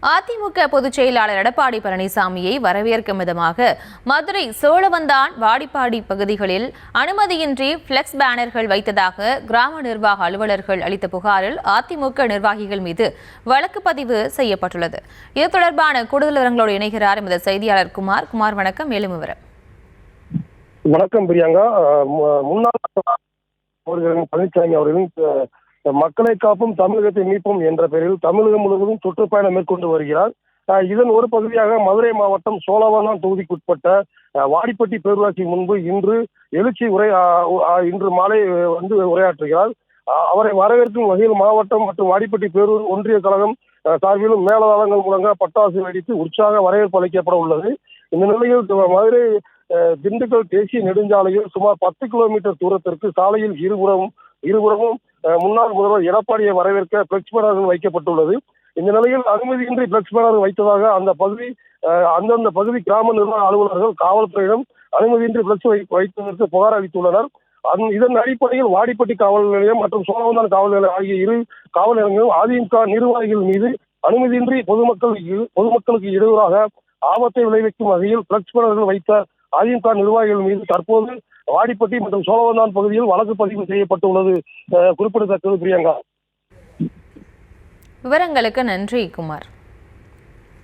அதிமுக பொதுச் செயலாளர் எடப்பாடி பழனிசாமியை வரவேற்கும் விதமாக மதுரை சோழவந்தான் வாடிப்பாடி பகுதிகளில் அனுமதியின்றி பிளெக்ஸ் பேனர்கள் வைத்ததாக கிராம நிர்வாக அலுவலர்கள் அளித்த புகாரில் அதிமுக நிர்வாகிகள் மீது வழக்கு பதிவு செய்யப்பட்டுள்ளது. இது தொடர்பான கூடுதல் விவரங்களோடு இணைகிறார் எமது செய்தியாளர் குமார். வணக்கம். மேலும் விவரம். வணக்கம் பிரியங்கா. முன்னாள் பழனிசாமி அவர்களின் மக்களை காப்பும் தமிழகத்தை மீட்போம் என்ற பெயரில் தமிழகம் முழுவதும் சுற்றுப்பயணம் மேற்கொண்டு வருகிறார். இதன் ஒரு பகுதியாக மதுரை மாவட்டம் சோழவந்தான் தொகுதிக்குட்பட்ட வாடிப்பட்டி பேரூராட்சி முன்பு இன்று எழுச்சி இன்று மாலை உரையாற்றுகிறார். அவரை வரவேற்கும் வகையில் மாவட்டம் மற்றும் வாடிப்பட்டி பேரூர் ஒன்றிய கழகம் சார்பிலும் மேலதாளங்கள் முழங்க பட்டாசு வெடித்து உற்சாக வரவேற்பு அளிக்கப்பட உள்ளது. இந்த நிலையில் மதுரை திண்டுக்கல் தேசிய நெடுஞ்சாலையில் சுமார் 10 கிலோமீட்டர் தூரத்திற்கு சாலையில் இருபுறமும் முன்னாள் முதல்வர் எடப்பாடியை வரவேற்க பிளெக்ஸ் பேனர்கள் வைக்கப்பட்டுள்ளது. இந்த நிலையில் அனுமதியின்றி பிளெக்ஸ் பேனர்கள் வைத்ததாக அந்தந்த பகுதி கிராம நிர்வாக அலுவலர்கள் காவல்துறையிடம் அனுமதியின்றி பிளெக்ஸ் வைத்ததற்கு புகார் அளித்துள்ளனர். இதன் அடிப்படையில் வாடிப்பட்டி காவல் நிலையம் மற்றும் சோழவந்தான் காவல் நிலையம் ஆகிய இரு காவல் நிலையங்களும் அதிமுக நிர்வாகிகள் மீது அனுமதியின்றி பொதுமக்களுக்கு இடையூறாக ஆபத்தை விளைவிக்கும் வகையில் பிளெக்ஸ் பேனர்கள் வைத்த அதிமுக நிர்வாகிகள் மீது தற்போது வாடிப்பட்டி மற்றும் சோழவந்தான் பகுதியில் வழக்கு பதிவு செய்யப்பட்டுள்ளது குறிப்பிடத்தக்கது. பிரியங்கா, விவரங்களுக்கு நன்றி குமார்.